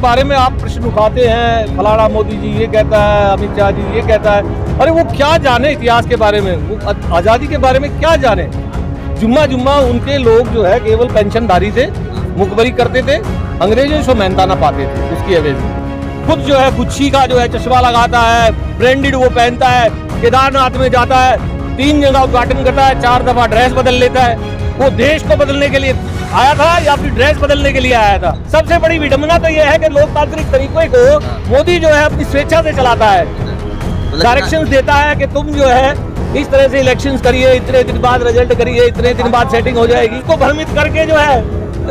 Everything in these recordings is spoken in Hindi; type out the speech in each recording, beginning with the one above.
बारे में आप प्रश्न उठाते हैं, फलाना मोदी जी ये कहता है, अमित शाह जी ये कहता है। अरे वो क्या जाने इतिहास के बारे में, वो आज़ादी के बारे में क्या जाने। जुम्मा जुम्मा उनके लोग जो है केवल पेंशनधारी थे, मुखबरी करते थे, अंग्रेजों से मेहनताना पाते थे। उसकी एवज में खुद जो है गुच्छी का जो है चश्मा लगाता है, ब्रांडेड वो पहनता है, केदारनाथ में जाता है, 3 जगह उद्घाटन करता है, 4 दफा ड्रेस बदल लेता है। वो देश को बदलने के लिए आया था या अपनी ड्रेस बदलने के लिए आया था? सबसे बड़ी विडंबना तो यह है कि लोकतांत्रिक तरीकों को मोदी जो है अपनी स्वेच्छा से चलाता है, डायरेक्शंस देता है कि तुम जो है इस तरह से इलेक्शंस करिए, इतने दिन बाद रिजल्ट करिए, इतने दिन बाद सेटिंग हो जाएगी। इसको भ्रमित करके जो है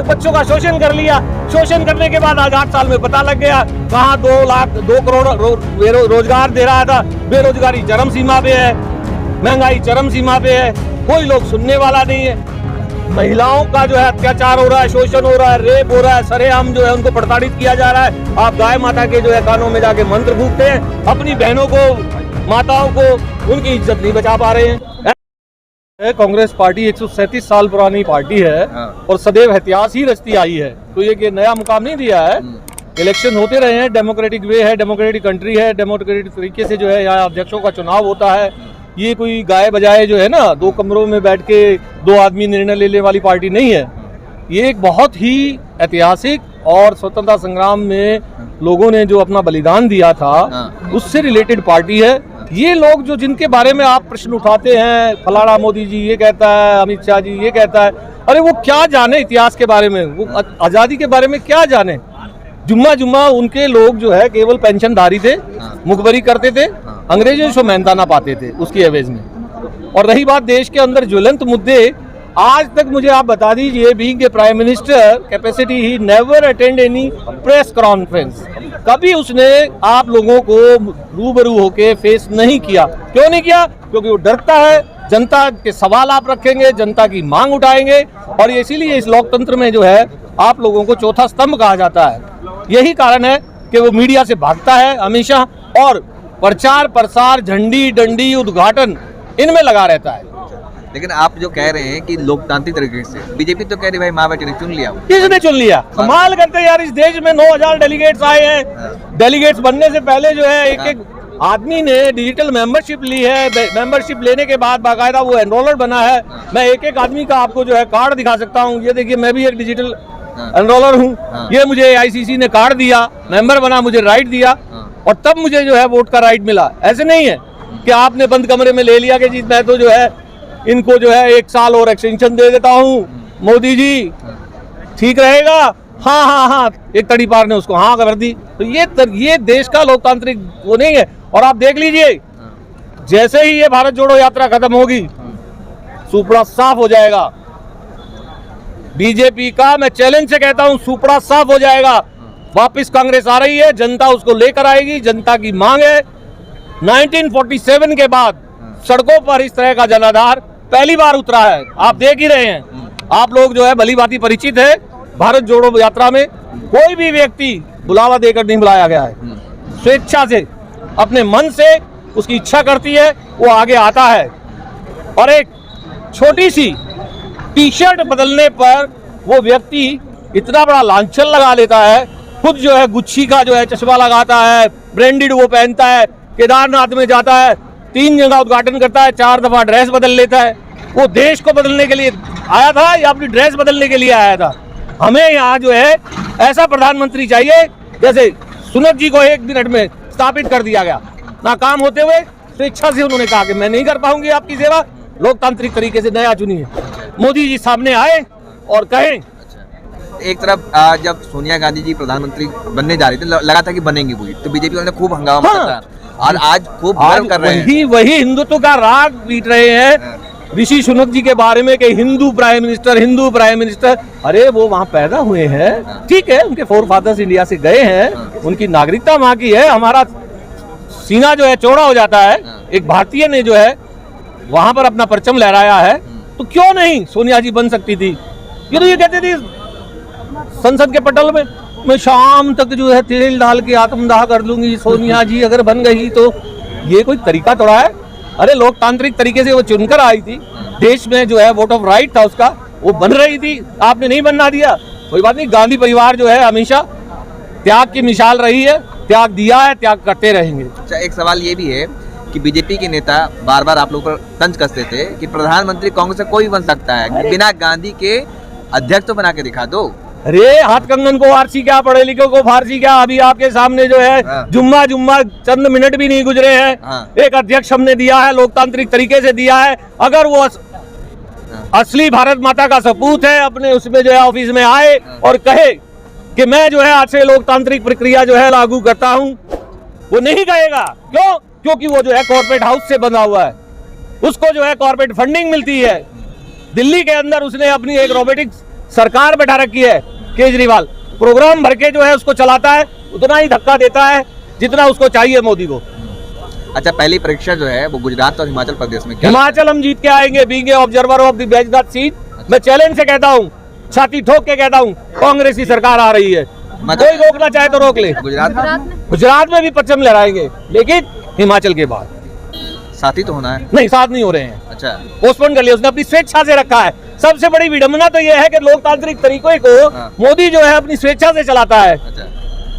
बच्चों का शोषण कर लिया। शोषण करने के बाद आज 8 साल में पता लग गया कहाँ 2 करोड़ रोजगार दे रहा था। बेरोजगारी चरम सीमा पे है, महंगाई चरम सीमा पे है, कोई लोग सुनने वाला नहीं है। महिलाओं का जो है अत्याचार हो रहा है, शोषण हो रहा है, रेप हो रहा है, सरेआम जो है उनको प्रताड़ित किया जा रहा है। आप गाय माता के जो है कानों में जाके मंत्र फूकते हैं, अपनी बहनों को, माताओं को उनकी इज्जत नहीं बचा पा रहे हैं। कांग्रेस पार्टी 137 साल पुरानी पार्टी है और सदैव इतिहास ही रचती आई है, तो ये नया मुकाम नहीं दिया है। इलेक्शन होते रहे हैं, डेमोक्रेटिक वे है, डेमोक्रेटिक कंट्री है, डेमोक्रेटिक तरीके से जो है यहाँ अध्यक्षों का चुनाव होता है। ये कोई गाय बजाए जो है ना 2 कमरों में बैठ के 2 आदमी निर्णय लेने वाली पार्टी नहीं है। ये एक बहुत ही ऐतिहासिक और स्वतंत्रता संग्राम में लोगों ने जो अपना बलिदान दिया था उससे रिलेटेड पार्टी है। ये लोग जो जिनके बारे में आप प्रश्न उठाते हैं, फलाना मोदी जी ये कहता है, अमित शाह जी ये कहता है, अरे वो क्या जाने इतिहास के बारे में, वो आज़ादी के बारे में क्या जाने। जुम्मा जुम्मा उनके लोग जो है केवल पेंशनधारी थे, मुखबरी करते थे, अंग्रेजों से मेहनताना पाते थे उसकी एवज में। और रही बात देश के अंदर ज्वलंत मुद्दे, आज तक मुझे आप बता दीजिए, being a prime minister capacity he never attend any press conference. कभी उसने आप लोगों को रूबरू होके फेस नहीं किया। क्यों नहीं किया? क्योंकि वो डरता है जनता के सवाल आप रखेंगे, जनता की मांग उठाएंगे, और इसीलिए इस लोकतंत्र में जो है आप लोगों को चौथा स्तंभ कहा जाता है। यही कारण है कि वो मीडिया से भागता है हमेशा और प्रचार प्रसार, झंडी डंडी, उद्घाटन इनमें लगा रहता है। लेकिन आप जो कह रहे हैं कि लोकतांत्रिक तरीके से, बीजेपी तो कह रही भाई मायावती ने चुन लिया। किसने चुन लिया? कमाल करते यार, इस देश में 9000 डेलीगेट्स आए हैं। डेलीगेट्स बनने से पहले जो है एक आदमी ने डिजिटल मेंबरशिप ली है। मेंबरशिप लेने के बाद बाकायदा वो एनरोलर बना है। मैं एक आदमी का आपको जो है कार्ड दिखा सकता हूँ। ये देखिए, मैं भी एक डिजिटल एनरोलर हूँ। ये मुझे AICC ने कार्ड दिया, मेंबर बना, मुझे राइट दिया, और तब मुझे जो है वोट का राइट मिला। ऐसे नहीं है कि आपने बंद कमरे में ले लिया कि जी मैं तो जो है इनको जो है 1 साल और एक्सटेंशन दे देता हूँ, मोदी जी ठीक रहेगा। हाँ हाँ हाँ, एक तड़ी पार ने उसको हाँ कर दी। तो ये देश का लोकतांत्रिक वो नहीं है। और आप देख लीजिए, जैसे ही ये भारत जोड़ो यात्रा खत्म होगी, सुपड़ा साफ हो जाएगा। बीजेपी का मैं चैलेंज से कहता हूं, सुपड़ा साफ हो जाएगा। वापस कांग्रेस आ रही है, जनता उसको लेकर आएगी, जनता की मांग है। 1947 के बाद सड़कों पर इस तरह का जनाधार पहली बार उतरा है। आप देख ही रहे हैं, आप लोग जो है भली भांति परिचित है। भारत जोड़ो यात्रा में कोई भी व्यक्ति बुलावा देकर नहीं बुलाया गया है। स्वेच्छा से, अपने मन से उसकी इच्छा करती है, वो आगे आता है। और एक छोटी सी टी-शर्ट बदलने पर वो व्यक्ति इतना बड़ा लांछन लगा लेता है। खुद जो है गुच्छी का जो है चश्मा लगाता है, ब्रांडेड वो पहनता है, केदारनाथ में जाता है, 3 जगह उद्घाटन करता है, 4 दफा ड्रेस बदल लेता है। वो देश को बदलने के लिए आया था या अपनी ड्रेस बदलने के लिए आया था? हमें यहाँ जो है ऐसा प्रधानमंत्री चाहिए जैसे सुनक जी को 1 मिनट में स्थापित कर दिया गया। नाकाम होते हुए स्वेच्छा से उन्होंने कहा कि मैं नहीं कर पाऊंगी आपकी सेवा, लोकतांत्रिक तरीके से नया चुनिए। मोदी जी सामने आए और कहें। एक तरफ जब सोनिया गांधी जी प्रधानमंत्री बनने जा रही थी, लगा था कि बनेंगी वो, तो बीजेपी वाले खूब हंगामा मचा और आज खूब गर्व कर रहे हैं। वही हिंदुत्व का राग पीट रहे हैं ऋषि सुनक जी के बारे में कि Hindu prime minister, Hindu prime minister. अरे वो वहाँ पैदा हुए हैं, ठीक है, उनके फोरफादर्स इंडिया से गए हैं, उनकी नागरिकता वहाँ की है। हमारा सीना जो है चौड़ा हो जाता है। एक भारतीय ने जो है वहाँ पर अपना परचम लहराया है, तो क्यों नहीं सोनिया जी बन सकती थी? ये तो ये कहती थी संसद के पटल में, मैं शाम तक जो है तेल डाल के आत्मदाह कर लूंगी, सोनिया जी अगर बन गई तो। ये कोई तरीका थोड़ा है? अरे लोकतांत्रिक तरीके से वो चुनकर आई थी, देश में जो है वोट ऑफ राइट था उसका, वो बन रही थी, आपने नहीं बनना दिया। कोई बात नहीं, गांधी परिवार जो है हमेशा त्याग की मिसाल रही है, त्याग दिया है, त्याग करते रहेंगे। अच्छा, एक सवाल ये भी है कि बीजेपी के नेता बार बार आप लोगों पर तंज कसते थे कि प्रधानमंत्री कांग्रेस से कोई बन सकता है, बिना गांधी के अध्यक्ष तो बना के दिखा दो। अरे हाथ कंगन को फारसी क्या, पढ़े लिखे को फारसी क्या, अभी आपके सामने जो है जुम्मा चंद मिनट भी नहीं गुजरे हैं, एक अध्यक्ष हमने दिया है, लोकतांत्रिक तरीके से दिया है। अगर वो असली भारत माता का सपूत है, अपने उसमें जो है ऑफिस में आए और कहे कि मैं जो है आज से लोकतांत्रिक प्रक्रिया जो है लागू करता हूं, वो नहीं कहेगा। क्यों? क्योंकि वो जो है कॉर्पोरेट हाउस से बना हुआ है, उसको जो है कॉर्पोरेट फंडिंग मिलती है। दिल्ली के अंदर उसने अपनी एक रोबोटिक सरकार बैठा रखी है, केजरीवाल प्रोग्राम भर के जो है उसको चलाता है, उतना ही धक्का देता है जितना उसको चाहिए मोदी को। अच्छा, पहली परीक्षा जो है वो गुजरात और हिमाचल प्रदेश में, हिमाचल हम जीत के आएंगे, being observer of the Baijnath seat. मैं चैलेंज से कहता हूँ, छाती ठोक के कहता हूँ, कांग्रेस की सरकार आ रही है, कोई रोकना चाहे तो रोक ले। गुजरात में भी परचम लहराएंगे, लेकिन हिमाचल के बाद साथी तो होना है। नहीं, साथ नहीं हो रहे हैं। अच्छा, पोस्टपोन कर लिया, उसने अपनी स्वेच्छा से रखा है। सबसे बड़ी विडंबना तो यह है कि लोकतांत्रिक तरीकों को मोदी जो है अपनी स्वेच्छा से चलाता है,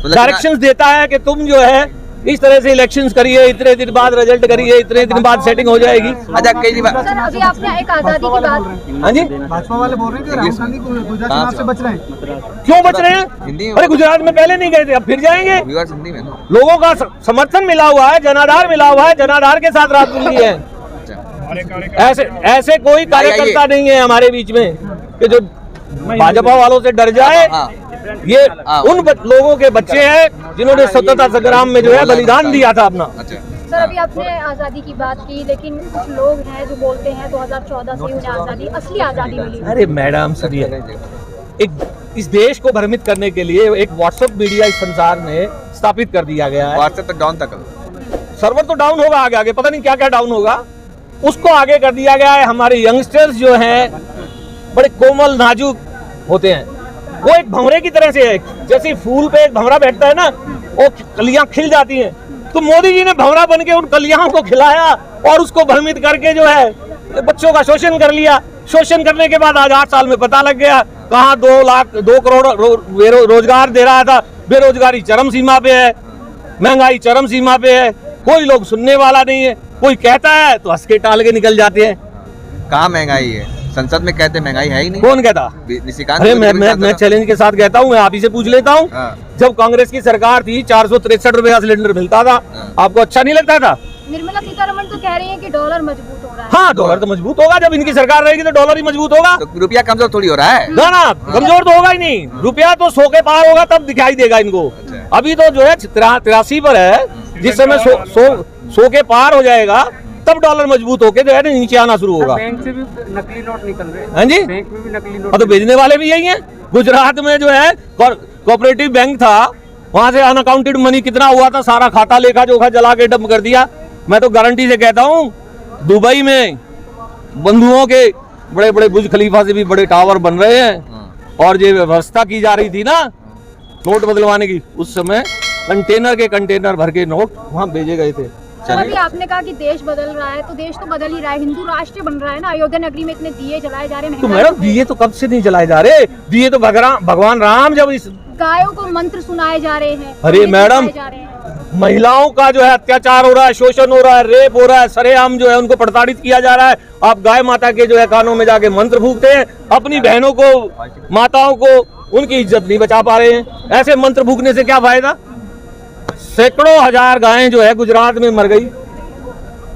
डायरेक्शंस देता है कि तुम जो है इस तरह से इलेक्शंस करिए, इतने दिन बाद रिजल्ट करिए, इतने दिन बाद सेटिंग हो जाएगी। अच्छा, केजरीवाल सर, अभी आपने एक आजादी की बात, हाँ जी, भाजपा वाले बोल रहे हैं कि राहुल गांधी को गुजरात चुनाव से बच रहे हैं। क्यों बच रहे हैं? हिंदी में अरे गुजरात में पहले नहीं गए थे, अब फिर जाएंगे। व्यूअर्स हिंदी में ना। लोगों का समर्थन मिला हुआ है, जनाधार मिला हुआ है, जनाधार के साथ रात मिली है। ऐसे कोई कार्यकर्ता नहीं है हमारे बीच में कि जो भाजपा वालों से डर जाए। ये उन लोगों के बच्चे हैं जिन्होंने स्वतंत्रता संग्राम में जो है बलिदान दिया था अपना। सर, अभी आपने आजादी की बात की, लेकिन कुछ लोग हैं जो बोलते हैं 2014 से उन्हें आजादी, असली आजादी मिली। अरे मैडम, सुनिए, एक इस देश को भ्रमित करने के लिए एक व्हाट्सएप मीडिया इस संसार में स्थापित कर दिया गया है। व्हाट्सएप तो डाउन तक, सर्वर तो डाउन होगा, आगे आगे पता नहीं क्या क्या डाउन होगा, उसको आगे कर दिया गया है। हमारे यंगस्टर्स जो हैं बड़े कोमल नाजुक होते हैं, वो एक भंवरे की तरह से है, जैसे फूल पे एक भंवरा बैठता है ना, वो कलियां खिल जाती हैं। तो मोदी जी ने भंवरा बन के उन कलियां को खिलाया और उसको भ्रमित करके जो है बच्चों का शोषण कर लिया। शोषण करने के बाद आज 8 साल में पता लग गया कहाँ 2 करोड़ रोजगार दे रहा था। बेरोजगारी चरम सीमा पे है, महंगाई चरम सीमा पे है, कोई लोग सुनने वाला नहीं है। कोई कहता है तो हंस के टाल के निकल जाते हैं। कहाँ महंगाई है? संसद में कहते महंगाई है ही नहीं। कौन कहता? निशिकांत। अरे मैं चैलेंज के साथ कहता हूँ, मैं आप ही से पूछ लेता हूँ। जब कांग्रेस की सरकार थी 463 रुपए का सिलेंडर मिलता था, आपको अच्छा नहीं लगता था? निर्मला सीतारमण तो कह रही है कि डॉलर मजबूत हो रहा है। हाँ, डॉलर तो मजबूत होगा, जब इनकी सरकार रहेगी तो डॉलर ही मजबूत होगा। तो रुपया कमजोर थोड़ी हो रहा है ना, कमजोर तो होगा ही नहीं। रुपया तो 100 के पार होगा तब दिखाई देगा इनको। अभी तो जो है 83 पर है, जिस समय 100 के पार हो जाएगा तब डॉलर मजबूत होके जो है ना नीचे आना शुरू होगा। बैंक से भी नकली नोट निकल रहे हैं। हाँ जी, बैंक में भी नकली नोट। और तो भेजने वाले भी यही हैं। गुजरात में जो है कोऑपरेटिव बैंक था, वहां से अनअकाउंटेड मनी कितना हुआ था, सारा खाता लेखा जोखा जला के डंप कर दिया। मैं तो गारंटी से कहता हूँ, दुबई में बंधुओं के बड़े बड़े बुर्ज खलीफा से भी बड़े टावर बन रहे हैं। और जो व्यवस्था की जा रही थी ना नोट बदलवाने की, उस समय कंटेनर के कंटेनर भर के नोट वहां भेजे गए थे। सर, अभी आपने कहा कि देश बदल रहा है, तो देश तो बदल ही रहा है, हिंदू राष्ट्र बन रहा है ना। अयोध्या नगरी में इतने दिए जलाए जा रहे हैं। तो मैडम, दिए तो कब से नहीं जलाए जा रहे? दिए तो भगवान राम जब इस गायों को मंत्र सुनाए जा रहे हैं। अरे मैडम, महिलाओं का जो है अत्याचार हो रहा है, शोषण हो रहा है, रेप हो रहा है, सरेआम जो है उनको प्रताड़ित किया जा रहा है। आप गाय माता के जो है कानों में जाके मंत्र फूकते हैं, अपनी बहनों को, माताओं को उनकी इज्जत नहीं बचा पा रहे हैं। ऐसे मंत्र फूकने से क्या फायदा? सैकड़ों हजार गायें जो है गुजरात में मर गई।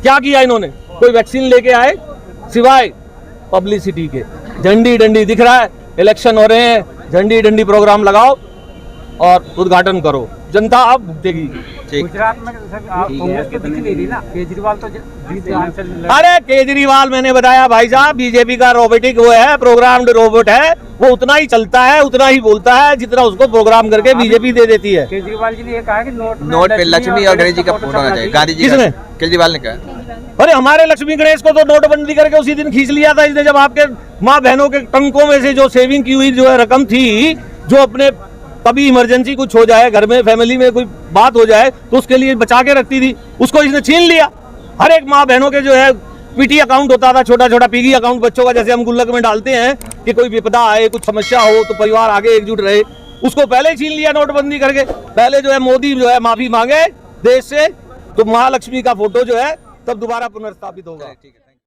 क्या किया इन्होंने? कोई वैक्सीन लेके आए सिवाय पब्लिसिटी के? झंडी डंडी दिख रहा है, इलेक्शन हो रहे हैं, झंडी डंडी प्रोग्राम लगाओ और उद्घाटन करो, जनता अब भुगतेगी। गुजरात में कांग्रेस तो दिख नहीं रही ना, केजरीवाल तो अरे केजरीवाल, मैंने बताया भाई साहब, बीजेपी का रोबोटिक वो है, प्रोग्राम्ड रोबोट है। वो उतना ही चलता है, उतना ही बोलता है जितना उसको प्रोग्राम करके बीजेपी दे देती है। केजरीवाल जी ने ये कहा कि नोट पे लक्ष्मी और गणेश जी का फोटो होना चाहिए। गांधी जी किसने? केजरीवाल ने कहा। अरे हमारे लक्ष्मी गणेश को तो नोटबंदी करके उसी दिन खींच लिया था, इसने जब आपके माँ बहनों के टंकों में से जो सेविंग की हुई जो है रकम थी, जो अपने कभी इमरजेंसी कुछ हो जाए, घर में फैमिली में कोई बात हो जाए तो उसके लिए बचा के रखती थी, उसको इसने छीन लिया। हर एक माँ बहनों के जो है पीटी अकाउंट होता था, छोटा छोटा पिगी अकाउंट बच्चों का, जैसे हम गुल्लक में डालते हैं कि कोई विपदा आए, कुछ समस्या हो तो परिवार आगे एकजुट रहे। उसको पहले ही छीन लिया नोटबंदी करके। पहले जो है मोदी जो है माफी मांगे देश से, तो महालक्ष्मी का फोटो जो है तब दोबारा पुनर्स्थापित होगा। ठीक है।